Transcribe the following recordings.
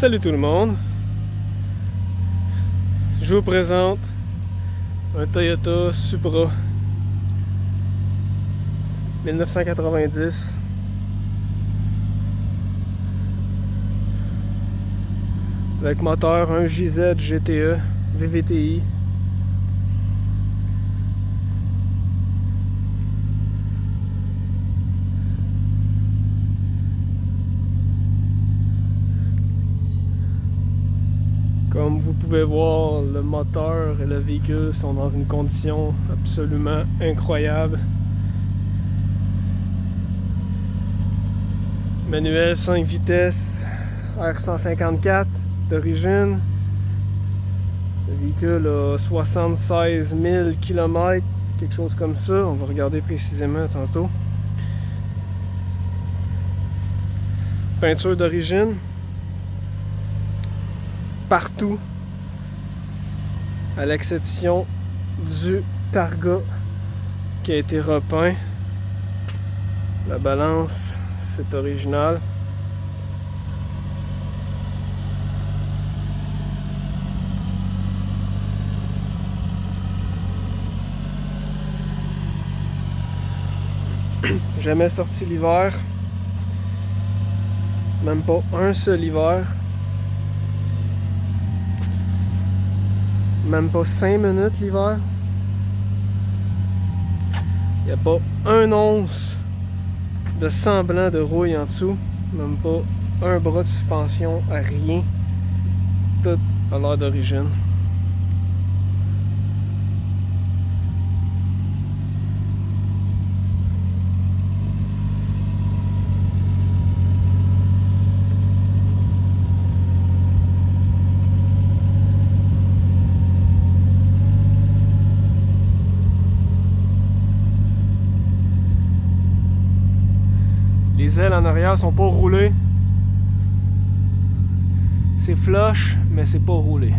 Salut tout le monde, je vous présente un Toyota Supra 1990 avec moteur 1JZ GTE VVTi. Comme vous pouvez voir, le moteur et le véhicule sont dans une condition absolument incroyable. Manuel 5 vitesses R154 d'origine. Le véhicule a 76 000 km, quelque chose comme ça. On va regarder précisément tantôt. Peinture d'origine. Partout, à l'exception du targa qui a été repeint. La balance, c'est original. Jamais sorti l'hiver, même pas un seul hiver. Même pas 5 minutes l'hiver. Il n'y a pas un once de semblant de rouille en dessous. Même pas un bras de suspension à rien. Tout à l'heure d'origine. Les ailes en arrière sont pas roulées. C'est flush, mais c'est pas roulé.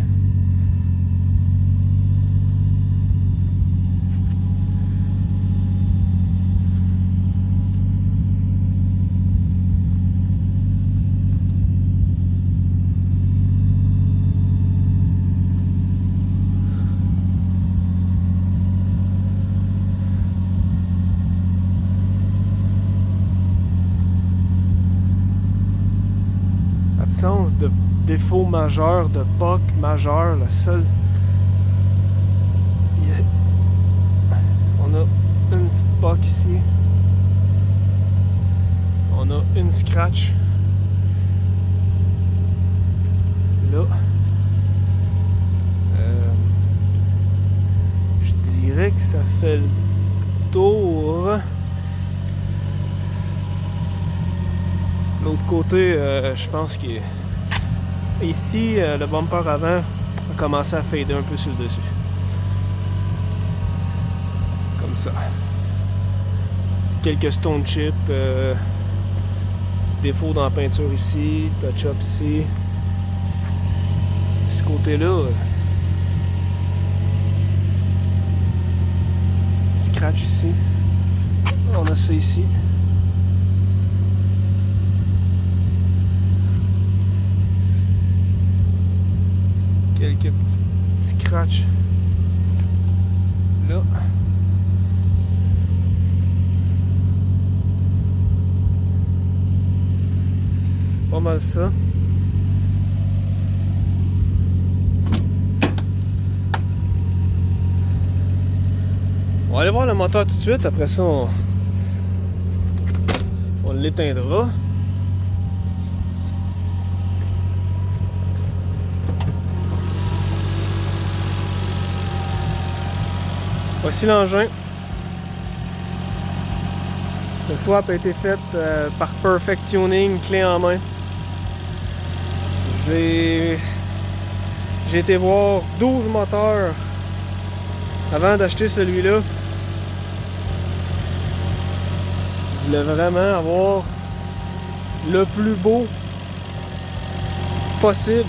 Absence de défaut majeur, de POC majeur, la seule. On a une petite POC ici. On a une scratch là. Je dirais que ça fait le tour. L'autre côté, je pense que ici, le bumper avant a commencé à fader un peu sur le dessus. Comme ça. Quelques stone chips. Petit défaut dans la peinture ici. Touch-up ici. Ce côté-là. Scratch ici. On a ça ici. Quelques petits scratchs là. C'est pas mal ça. On va aller voir le moteur tout de suite, après ça on l'éteindra. Voici l'engin. Le swap a été fait par Perfect Tuning, clé en main. J'ai été voir 12 moteurs avant d'acheter celui-là. Je voulais vraiment avoir le plus beau possible.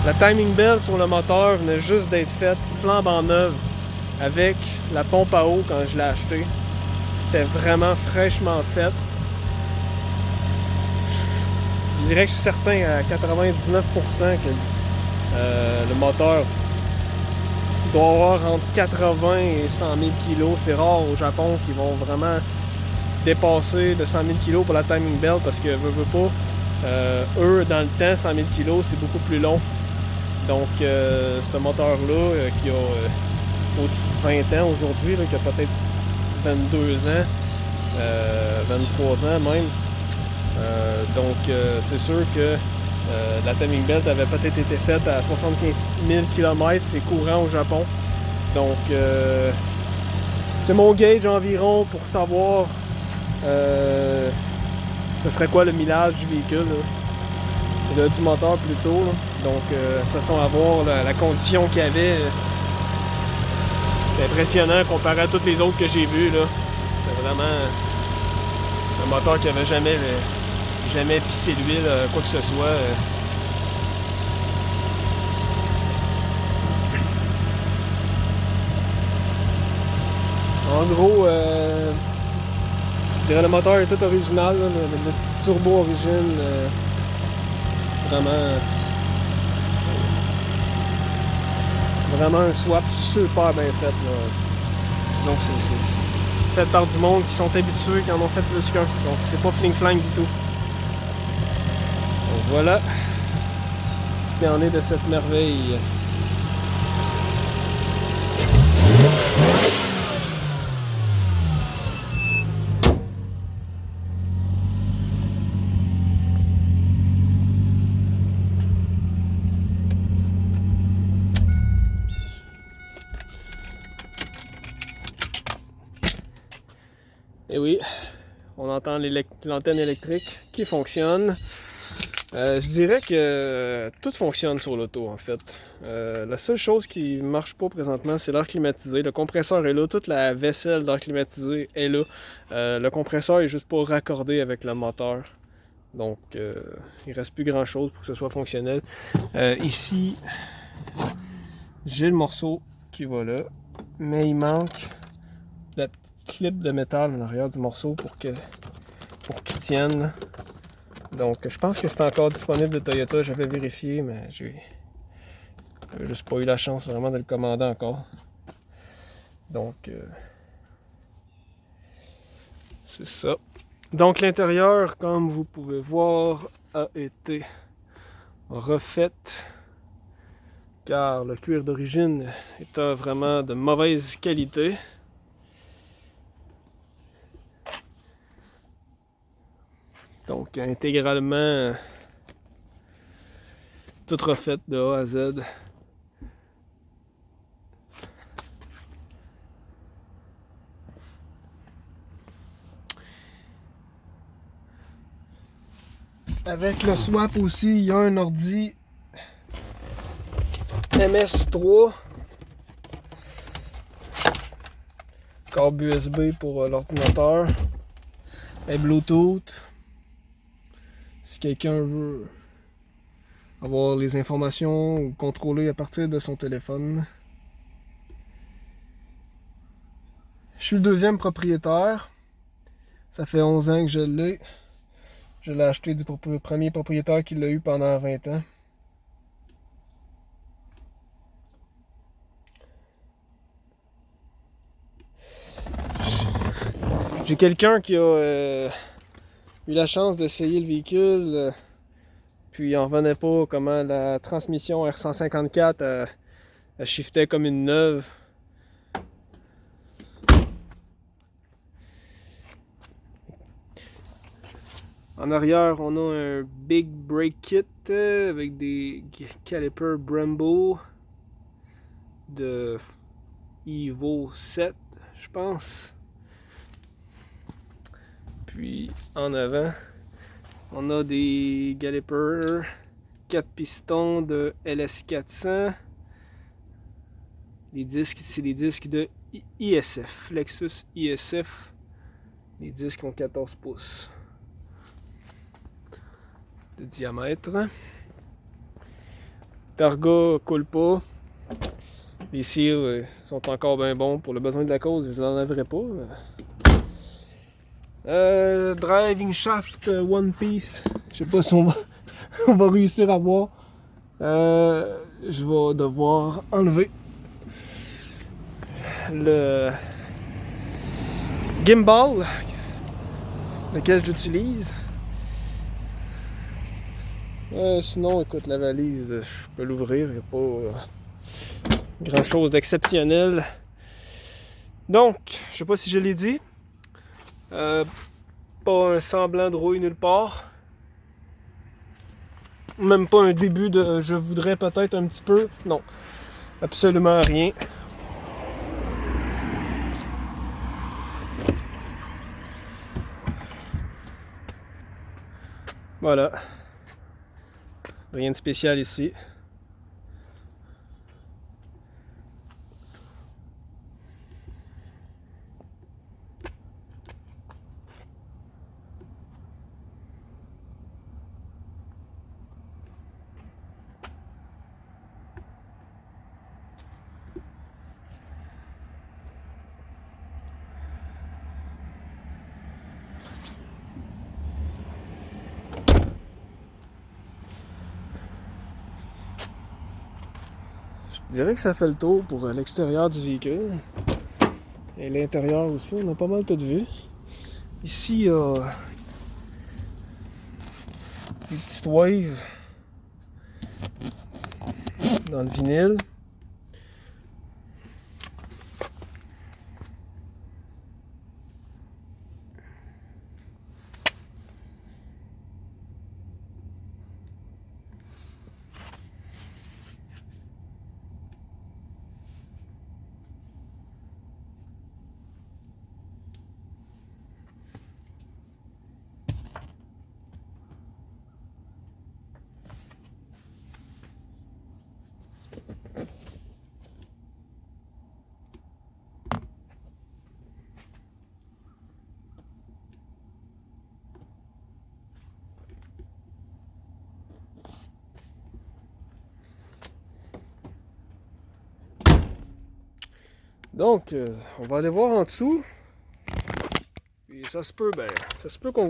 La timing belt sur le moteur venait juste d'être faite flambant neuve avec la pompe à eau quand je l'ai acheté. C'était vraiment fraîchement fait. Je dirais que je suis certain à 99% que le moteur doit avoir entre 80 et 100 000 kg. C'est rare au Japon qu'ils vont vraiment dépasser de 100 000 kg pour la timing belt parce que veut pas. Eux, dans le temps, 100 000 kg, c'est beaucoup plus long. Donc, ce moteur-là, qui a au-dessus de 20 ans aujourd'hui, qui a peut-être 22 ans, 23 ans même. Donc, c'est sûr que la timing belt avait peut-être été faite à 75 000 km. C'est courant au Japon. Donc, c'est mon gauge environ pour savoir ce serait quoi le millage du véhicule, du moteur plutôt. Là. Donc, de toute façon, à voir la condition qu'il y avait, c'est impressionnant comparé à toutes les autres que j'ai vues. C'est vraiment un moteur qui avait jamais pissé l'huile, quoi que ce soit. En gros, je dirais le moteur est tout original, là, le turbo origine, vraiment un swap super bien fait. Là. Disons que c'est fait par du monde qui sont habitués, qui en ont fait plus qu'un. Donc c'est pas fling-flang du tout. Donc voilà ce qu'il en est de cette merveille. Et oui, on entend l'antenne électrique qui fonctionne. Je dirais que tout fonctionne sur l'auto en fait. La seule chose qui ne marche pas présentement, c'est l'air climatisé. Le compresseur est là, toute la vaisselle d'air climatisé est là. Le compresseur est juste pas raccordé avec le moteur. Donc, il ne reste plus grand chose pour que ce soit fonctionnel. Ici, j'ai le morceau qui va là, mais il manque la petite clip de métal en arrière du morceau pour qu'il tienne. Donc, je pense que c'est encore disponible de Toyota. J'avais vérifié, mais j'avais juste pas eu la chance vraiment de le commander encore. Donc, c'est ça. Donc, l'intérieur, comme vous pouvez voir, a été refait car le cuir d'origine était vraiment de mauvaise qualité. Donc, intégralement tout refait de A à Z. Avec le swap aussi, il y a un ordi MS3. Câble USB pour l'ordinateur. Et Bluetooth. Si quelqu'un veut avoir les informations ou contrôler à partir de son téléphone. Je suis le deuxième propriétaire. Ça fait 11 ans que je l'ai. Je l'ai acheté du premier propriétaire qui l'a eu pendant 20 ans. J'ai quelqu'un qui a eu la chance d'essayer le véhicule, puis il en revenait pas comment la transmission R154 elle shiftait comme une neuve. En arrière, on a un Big Brake Kit avec des calipers Brembo de Evo 7, je pense. Puis en avant, on a des calipers 4 pistons de LS400. Les disques, c'est des disques de ISF, Lexus ISF. Les disques ont 14 pouces de diamètre. Targa coule pas. Les cils sont encore bien bons pour le besoin de la cause. Je ne l'enlèverai pas. Driving shaft One Piece. Je sais pas si on va, on va réussir à voir. Je vais devoir enlever le gimbal lequel j'utilise. Sinon, écoute, la valise, je peux l'ouvrir. Il n'y a pas grand chose d'exceptionnel. Donc, je sais pas si je l'ai dit. Pas un semblant de rouille nulle part. Même pas un début de je voudrais peut-être un petit peu. Non, absolument rien. Voilà. Rien de spécial ici. Je dirais que ça fait le tour pour l'extérieur du véhicule. Et l'intérieur aussi, on a pas mal tout vu. Ici, il y a des petites waves dans le vinyle. Donc, on va aller voir en dessous. Et ça se peut, ça se peut qu'on voit